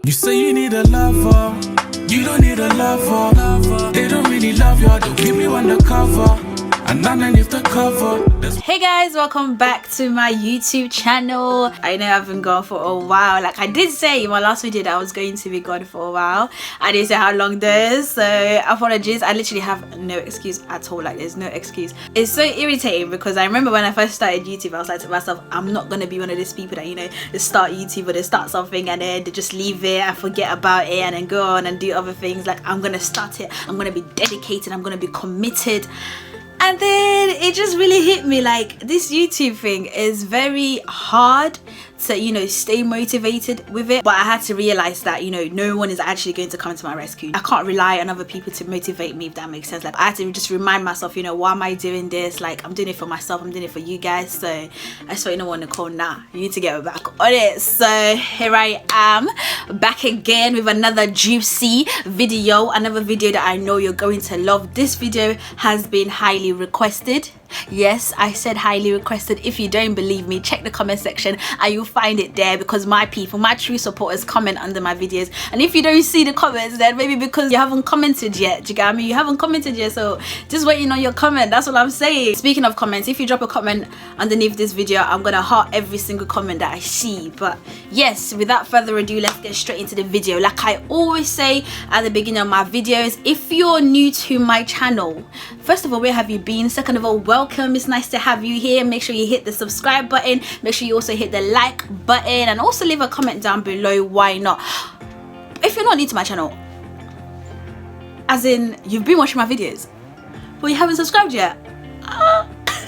You say you need a lover, you don't need a lover. They don't really love you, they'll keep you undercover. And underneath the cover. Hey guys, welcome back to my YouTube channel. I know I've been gone for a while. Like I did say in my last video that I was going to be gone for a while. I didn't say how long this, so apologies. I literally have no excuse at all. Like there's no excuse. It's so irritating because I remember when I first started YouTube, I was like to myself, I'm not gonna be one of these people that, you know, they start YouTube or they start something and then they just leave it and forget about it and then go on and do other things. Like I'm gonna start it, I'm gonna be dedicated, I'm gonna be committed. And then it just really hit me, like this YouTube thing is very hard to, you know, stay motivated with it. But I had to realize that, you know, no one is actually going to come to my rescue. I can't rely on other people to motivate me, if that makes sense. Like I had to just remind myself, you know, why am I doing this? Like I'm doing it for myself, I'm doing it for you guys. So I just thought, you know what, Nicole, nah, you need to get back on it. So here I am back again with another juicy video, another video that I know you're going to love. This video has been highly requested. Yes, I said highly requested. If you don't believe me, check the comment section and you'll find it there, because my people, my true supporters, comment under my videos. And if you don't see the comments, then maybe because you haven't commented yet. Do you get what I mean? You haven't commented yet, so just waiting on your comment. That's what I'm saying. Speaking of comments, if you drop a comment underneath this video, I'm gonna heart every single comment that I see. But yes, without further ado, let's get straight into the video. Like I always say at the beginning of my videos, if you're new to my channel, first of all, where have you been? Second of all, welcome. It's nice to have you here. Make sure you hit the subscribe button, make sure you also hit the like button, and also leave a comment down below. Why not? If you're not new to my channel, as in you've been watching my videos but you haven't subscribed yet,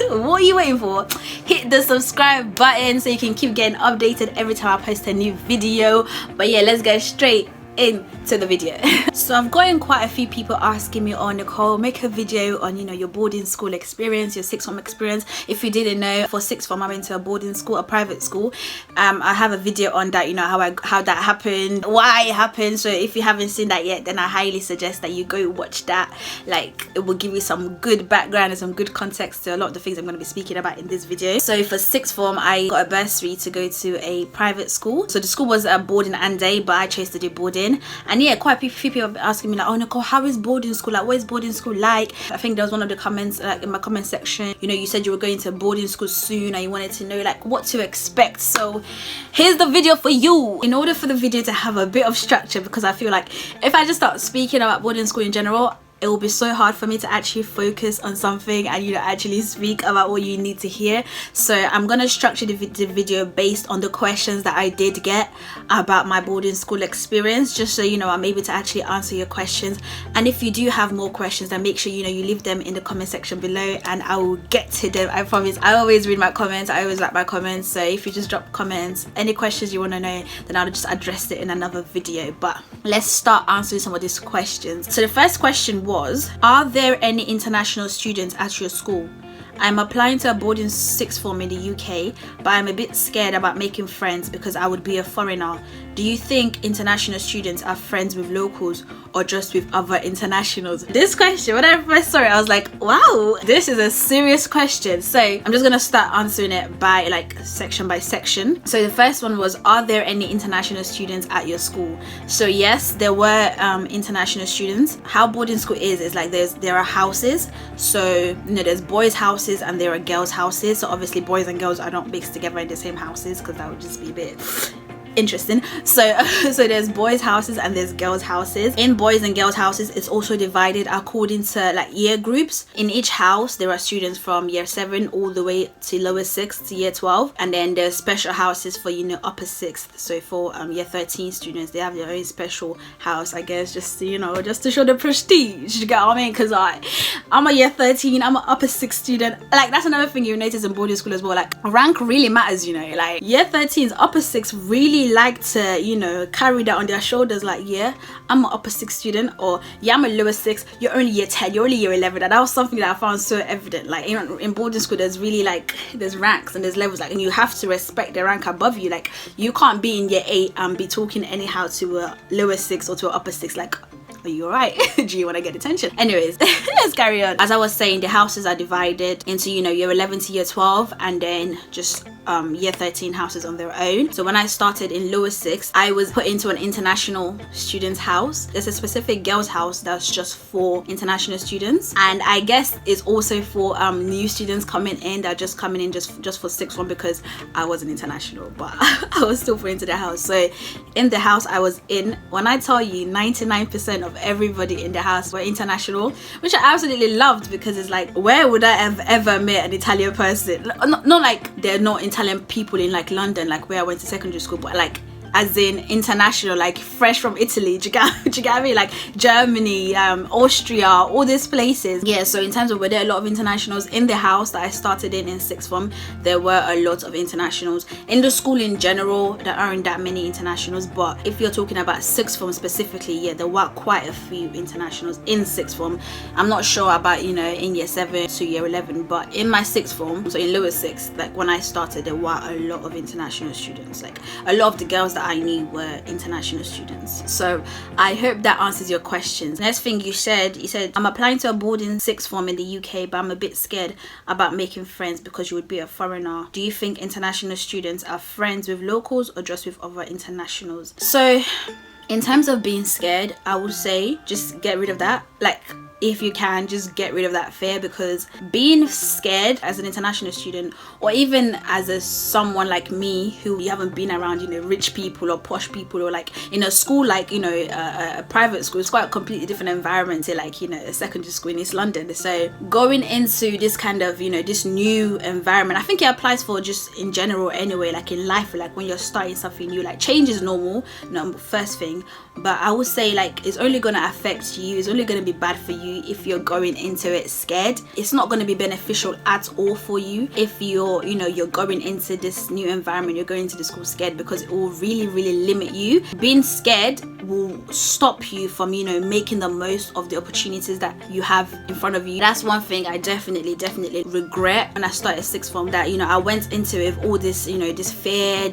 what are you waiting for? Hit the subscribe button so you can keep getting updated every time I post a new video. But yeah, let's get straight into the video. So I've gotten quite a few people asking me, oh Nicole, make a video on, you know, your boarding school experience, your sixth form experience. If you didn't know, for sixth form I went to a boarding school, a private school. I have a video on that, you know, how that happened, why it happened. So if you haven't seen that yet, then I highly suggest that you go watch that. Like it will give you some good background and some good context to a lot of the things I'm going to be speaking about in this video. So for sixth form I got a bursary to go to a private school. So the school was a boarding and day, but I chose to do boarding. And yeah, quite a few people asking me like, oh Nicole, how is boarding school? Like what is boarding school like? I think there was one of the comments, like in my comment section, you know, you said you were going to boarding school soon and you wanted to know like what to expect. So here's the video for you. In order for the video to have a bit of structure, because I feel like if I just start speaking about boarding school in general, it will be so hard for me to actually focus on something and, you know, actually speak about what you need to hear. So I'm gonna structure the video based on the questions that I did get about my boarding school experience, just so you know I'm able to actually answer your questions. And if you do have more questions, then make sure, you know, you leave them in the comment section below and I will get to them. I promise. I always read my comments, I always like my comments. So if you just drop comments, any questions you want to know, then I'll just address it in another video. But let's start answering some of these questions. So the first question was, are there any international students at your school? I'm applying to a boarding sixth form in the UK, but I'm a bit scared about making friends because I would be a foreigner. Do you think international students are friends with locals or just with other internationals? This question, when I first saw it, I was like, wow, this is a serious question. So I'm just gonna start answering it by like section by section. So the first one was, are there any international students at your school? So yes, there were international students. How boarding school is like there are houses. So, you know, there's boys' houses and there are girls' houses. So obviously boys and girls are not mixed together in the same houses because that would just be a bit interesting. So there's boys' houses and there's girls' houses. In boys and girls' houses, it's also divided according to like year groups. In each house there are students from year 7 all the way to lower 6th to year 12, and then there's special houses for, you know, upper 6th. So for year 13 students, they have their own special house, I guess, just, you know, just to show the prestige, you get what I mean? Because I'm a year 13, I'm an upper 6 student. Like that's another thing you notice in boarding school as well, like rank really matters, you know. Like year 13's upper 6 really like to, you know, carry that on their shoulders, like, yeah, I'm an upper 6 student, or yeah, I'm a lower 6, you're only year 10, you're only year 11. And that was something that I found so evident. Like in boarding school, there's really like, there's ranks and there's levels, like, and you have to respect the rank above you. Like you can't be in year 8 and be talking anyhow to a lower 6 or to an upper 6. Like are you alright? Do you want to get attention? Anyways, let's carry on. As I was saying, the houses are divided into, you know, year 11 to year 12, and then just year 13 houses on their own. So when I started in lower 6, I was put into an international students house. There's a specific girls house that's just for international students, and I guess it's also for new students coming in that are just coming in just for 6th form, because I wasn't international, but I was still put into the house. So in the house I was in, when I tell you 99% of everybody in the house were international, which I absolutely loved, because it's like, where would I have ever met an Italian person? Not like they're not Italian people in like London, like where I went to secondary school, but like as in international, like fresh from Italy. Do you get me? Like Germany, Austria, all these places. Yeah, so in terms of, were there a lot of internationals in the house that I started in 6th form? There were a lot of internationals. In the school in general, there aren't that many internationals, but if you're talking about 6th form specifically, yeah, there were quite a few internationals in 6th form. I'm not sure about, you know, in year 7 to year 11, but in my 6th form, so in lower 6, like when I started, there were a lot of international students. Like a lot of the girls that I knew were international students. So I hope that answers your questions. Next thing you said, I'm applying to a boarding 6th form in the UK, but I'm a bit scared about making friends because you would be a foreigner. Do you think international students are friends with locals or just with other internationals? So in terms of being scared, I would say just get rid of that. Like, if you can, just get rid of that fear, because being scared as an international student, or even as someone like me who you haven't been around, you know, rich people or posh people, or like in a school like, you know, a private school, it's quite a completely different environment to like, you know, a secondary school in East London. So going into this kind of, you know, this new environment, I think it applies for just in general anyway, like in life, like when you're starting something new, like change is normal, first thing, but I would say like it's only gonna affect you, it's only gonna be bad for you if you're going into it scared. It's not going to be beneficial at all for you if you're going into this new environment, you're going into the school scared, because it will really limit you. Being scared will stop you from, you know, making the most of the opportunities that you have in front of you. That's one thing I definitely regret when I started 6th form, that, you know, I went into it with all this, you know, this fear,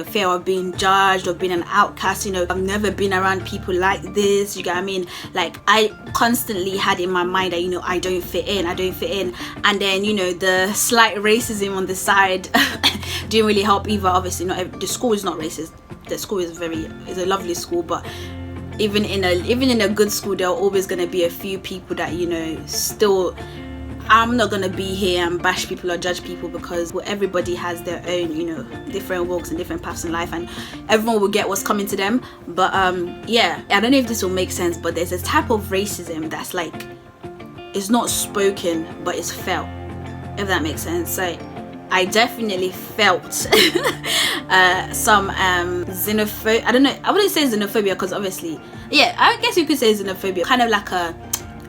fear of being judged or being an outcast. You know, I've never been around people like this, you get what I mean? Like I constantly had in my mind that, you know, I don't fit in, and then, you know, the slight racism on the side didn't really help either. Obviously the school is not racist, the school is a lovely school, but even in a good school, there are always going to be a few people that, you know, still, I'm not gonna be here and bash people or judge people, because everybody has their own, you know, different walks and different paths in life, and everyone will get what's coming to them. But yeah, I don't know if this will make sense, but there's a type of racism that's like, it's not spoken but it's felt, if that makes sense. So I definitely felt some xenophobia. I don't know, I wouldn't say xenophobia, because obviously, yeah, I guess you could say xenophobia, kind of like a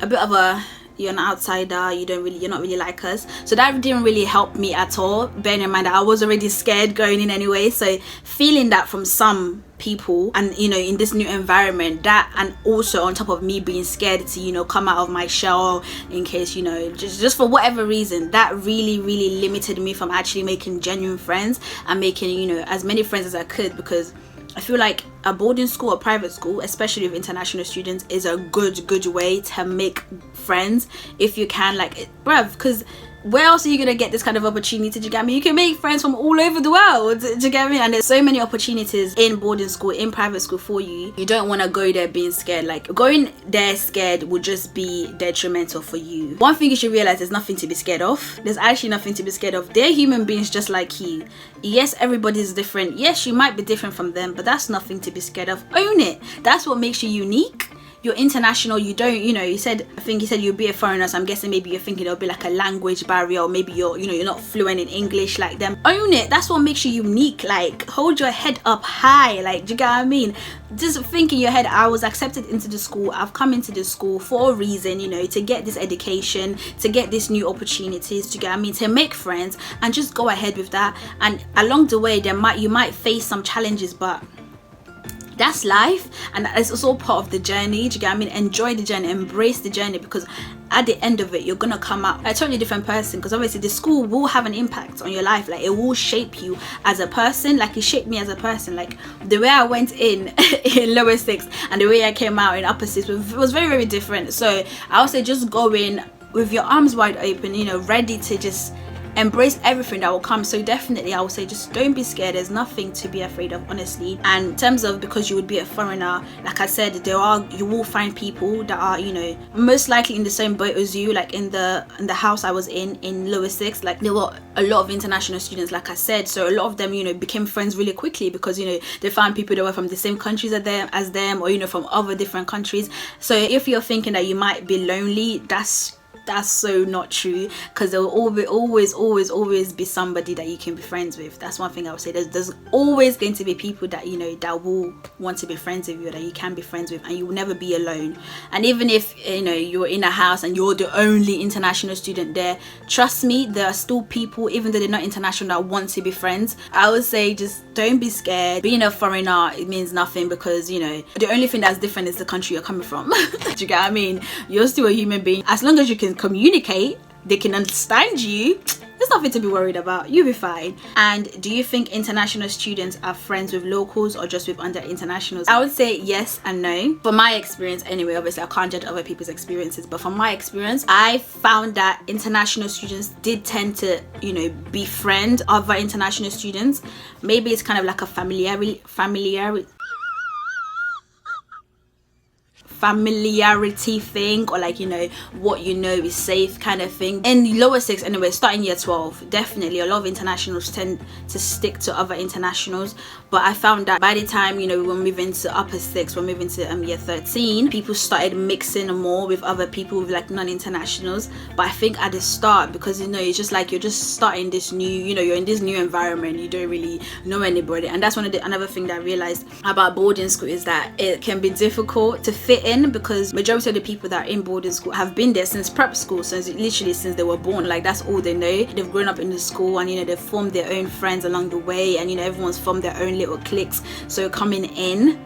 bit of a, you're an outsider, you're not really like us. So that didn't really help me at all, bearing in mind that I was already scared going in anyway. So feeling that from some people, and, you know, in this new environment, that, and also on top of me being scared to, you know, come out of my shell in case, you know, just for whatever reason, that really limited me from actually making genuine friends and making, you know, as many friends as I could, because I feel like a boarding school or private school, especially with international students, is a good way to make friends if you can, like, bruv, because where else are you gonna get this kind of opportunity? Do you get me? You can make friends from all over the world. Do you get me? And there's so many opportunities in boarding school, in private school for you. You don't want to go there being scared. Like, going there scared would just be detrimental for you. One thing you should realize, there's nothing to be scared of. There's actually nothing to be scared of. They're human beings just like you. Yes, everybody's different. Yes, you might be different from them, but that's nothing to be scared of. Own it. That's what makes you unique. You're international, you don't, you know, I think you said you'll be a foreigner, so I'm guessing maybe you're thinking there'll be like a language barrier, or maybe you're not fluent in English like them. Own it. That's what makes you unique. Like, hold your head up high. Like, do you get what I mean? Just think in your head, I was accepted into the school, I've come into the school for a reason, you know, to get this education, to get these new opportunities, do you get what I mean, to make friends, and just go ahead with that. And along the way, you might face some challenges, but that's life, and it's also part of the journey. Do you get what I mean? Enjoy the journey, embrace the journey, because at the end of it you're gonna come out a totally different person, because obviously the school will have an impact on your life. Like, it will shape you as a person, like it shaped me as a person. Like, the way I went in lower six and the way I came out in upper six was very, very different. So I would say just go in with your arms wide open, you know, ready to just embrace everything that will come. So definitely I would say just don't be scared. There's nothing to be afraid of, honestly. And in terms of, because you would be a foreigner, like I said, you will find people that are, you know, most likely in the same boat as you. Like in the house I was in lower six, like there were a lot of international students, like I said. So a lot of them, you know, became friends really quickly, because, you know, they found people that were from the same countries as them, or, you know, from other different countries. So if you're thinking that you might be lonely, that's so not true, because there will always be somebody that you can be friends with. That's one thing I would say. There's always going to be people that, you know, that will want to be friends with you, that you can be friends with, and you will never be alone. And even if, you know, you're in a house and you're the only international student there, trust me, there are still people, even though they're not international, that want to be friends. I would say just don't be scared. Being a foreigner, it means nothing, because, you know, the only thing that's different is the country you're coming from. Do you get what I mean? You're still a human being. As long as you can communicate, they can understand you, there's nothing to be worried about. You'll be fine. And do you think international students are friends with locals or just with other internationals? I would say yes and no. From my experience anyway, obviously I can't judge other people's experiences, but from my experience, I found that international students did tend to, you know, befriend other international students. Maybe it's kind of like a familiarity thing, or like, you know, what you know is safe kind of thing. In lower six anyway, starting year 12, definitely a lot of internationals tend to stick to other internationals. But I found that by the time, you know, we were moving to upper six, we're moving to year 13, people started mixing more with other people, with like non-internationals. But I think at the start, because, you know, it's just like you're just starting this new, you know, you're in this new environment, you don't really know anybody. And that's another thing that I realized about boarding school, is that it can be difficult to fit in, because majority of the people that are in boarding school have been there since prep school, since they were born. Like, that's all they know. They've grown up in the school, and, you know, they've formed their own friends along the way, and, you know, everyone's formed their own little cliques. So coming in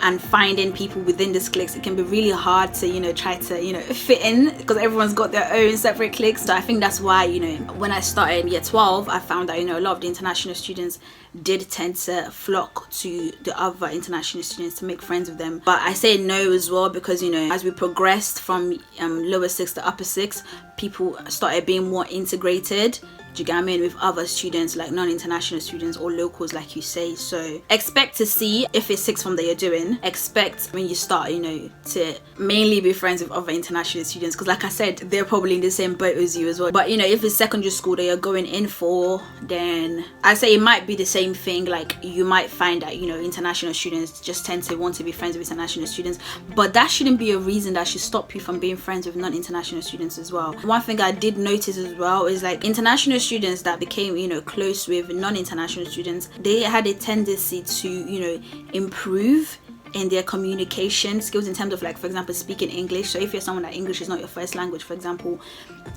and finding people within this cliques, it can be really hard to, you know, try to, you know, fit in, because everyone's got their own separate cliques. So I think that's why, you know, when I started in year 12, I found that, you know, a lot of the international students did tend to flock to the other international students to make friends with them. But I say no as well, because, you know, as we progressed from lower six to upper six, people started being more integrated. Do you get what I mean? With other students, like non-international students or locals, like you say. So expect to see, if it's sixth form that you're doing, expect when you start, you know, to mainly be friends with other international students, because like I said, they're probably in the same boat as you as well. But, you know, if it's secondary school that you're going in for, then I say it might be the same thing. Like, you might find that, you know, international students just tend to want to be friends with international students, but that shouldn't be a reason that should stop you from being friends with non-international students as well. One thing I did notice as well is, like, international students that became, you know, close with non-international students, they had a tendency to, you know, improve in their communication skills, in terms of, like, for example, speaking English. So if you're someone that English is not your first language, for example,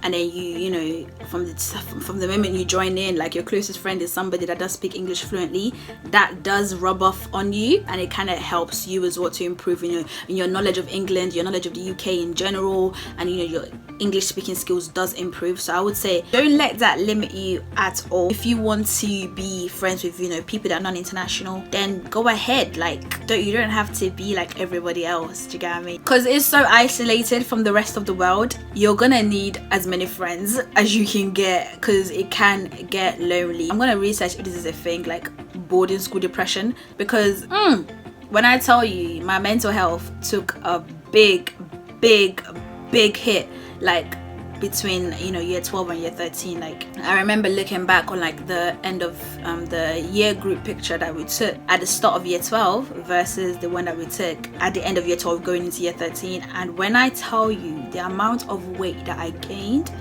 and then you know, from the moment you join in, like, your closest friend is somebody that does speak English fluently, that does rub off on you, and it kind of helps you as well to improve, you know, in your knowledge of England, your knowledge of the UK in general, and, you know, your English speaking skills does improve. So I would say don't let that limit you at all. If you want to be friends with, you know, people that are non-international, then go ahead. Like, you don't have to be like everybody else. Do you get what I mean? Because it's so isolated from the rest of the world. You're gonna need as many friends as you can get, because it can get lonely. I'm gonna research if this is a thing, like boarding school depression, because when I tell you, my mental health took a big hit, like between, you know, year 12 and year 13. Like, I remember looking back on, like, the end of the year group picture that we took at the start of year 12 versus the one that we took at the end of year 12 going into year 13, and when I tell you the amount of weight that I gained,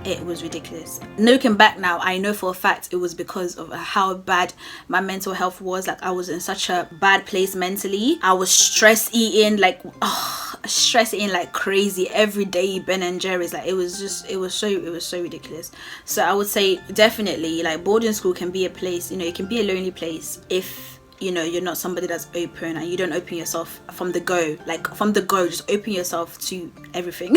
it was ridiculous. Looking back now, I know for a fact it was because of how bad my mental health was. Like, I was in such a bad place mentally. I was stress eating like crazy every day, Ben and Jerry's. Like, it was so ridiculous. So I would say definitely, like, boarding school can be a place, you know, it can be a lonely place if you know, you're not somebody that's open and you don't open yourself from the go, just open yourself to everything.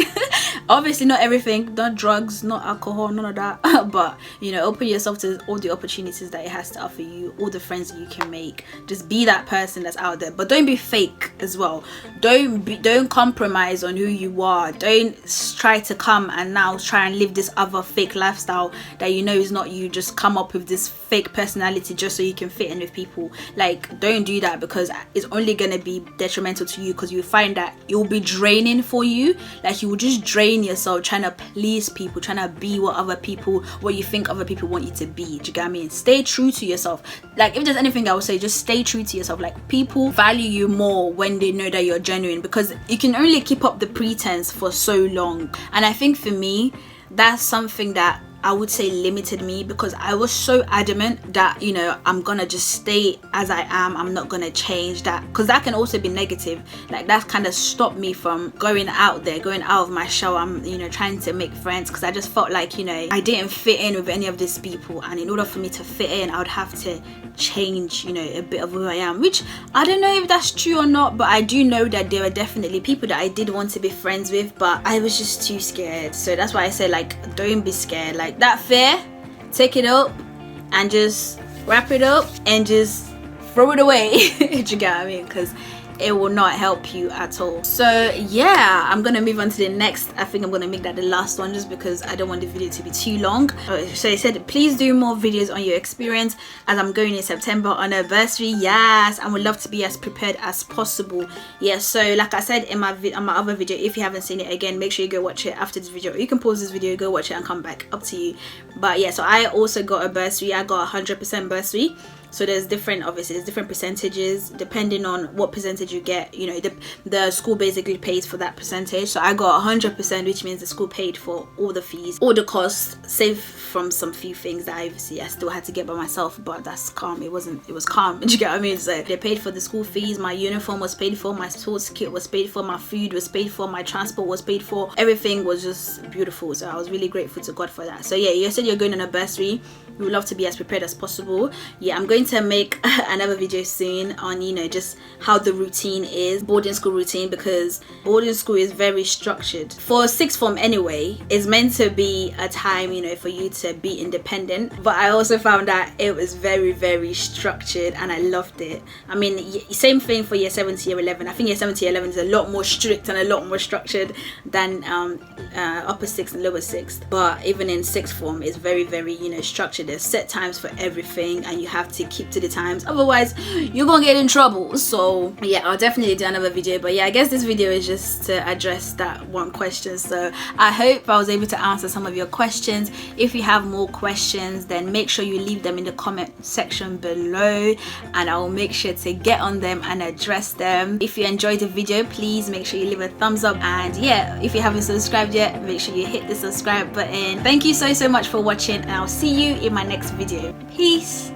Obviously not everything, not drugs, not alcohol, none of that, but you know, open yourself to all the opportunities that it has to offer you, all the friends that you can make. Just be that person that's out there, but don't be fake as well. Don't compromise on who you are. Don't try to come and now try and live this other fake lifestyle that you know is not you. Just come up with this fake personality just so you can fit in with people. Like, don't do that, because it's only gonna be detrimental to you, because you find that it will be draining for you. Like, you will just drain yourself trying to please people, trying to be what you think other people want you to be. Do you get what I mean? Stay true to yourself. Like, if there's anything I would say, just stay true to yourself. Like, people value you more when they know that you're genuine, because you can only keep up the pretense for so long. And I think for me, that's something that I would say limited me, because I was so adamant that, you know, I'm gonna just stay as I am, I'm not gonna change that, because that can also be negative. Like, that kind of stopped me from going out of my shell. I'm, you know, trying to make friends, because I just felt like, you know, I didn't fit in with any of these people, and in order for me to fit in, I would have to change, you know, a bit of who I am, which I don't know if that's true or not, but I do know that there were definitely people that I did want to be friends with, but I was just too scared. So that's why I say, like, don't be scared. Like, that fear, take it up and just wrap it up and just throw it away. Do you get what I mean? Because it will not help you at all. So yeah, I'm gonna move on to the next. I think I'm gonna make that the last one, just because I don't want the video to be too long. So I said, please do more videos on your experience, as I'm going in September on anniversary. Yes, I would love to be as prepared as possible. Yes, so like I said in my other video, if you haven't seen it, again, make sure you go watch it after this video, or you can pause this video, go watch it and come back, up to you. But yeah, so I also got a bursary. I got 100% bursary. So there's different percentages depending on what percentage you get. You know, the school basically pays for that percentage. So I got 100%, which means the school paid for all the fees, all the costs, save from some few things that obviously I still had to get by myself, but that's calm. It was calm. Do you get what I mean? So they paid for the school fees, my uniform was paid for, my sports kit was paid for, my food was paid for, my transport was paid for. Everything was just beautiful. So I was really grateful to God for that. So yeah, you said you're going on a bursary. We would love to be as prepared as possible. Yeah, I'm going to make another video soon on, you know, just how the routine is, boarding school routine, because boarding school is very structured. For sixth form anyway, it's meant to be a time, you know, for you to be independent, but I also found that it was very, very structured, and I loved it. I mean, same thing for year 7 to year 11. I think year 7 to year 11 is a lot more strict and a lot more structured than upper 6th and lower 6th, but even in sixth form, it's very, very, you know, structured. There's set times for everything, and you have to keep to the times, otherwise you're gonna get in trouble. So yeah, I'll definitely do another video, but yeah, I guess this video is just to address that one question. So I hope I was able to answer some of your questions. If you have more questions, then make sure you leave them in the comment section below, and I will make sure to get on them and address them. If you enjoyed the video, please make sure you leave a thumbs up, and yeah, if you haven't subscribed yet, make sure you hit the subscribe button. Thank you so much for watching, and I'll see you in my next video. Peace.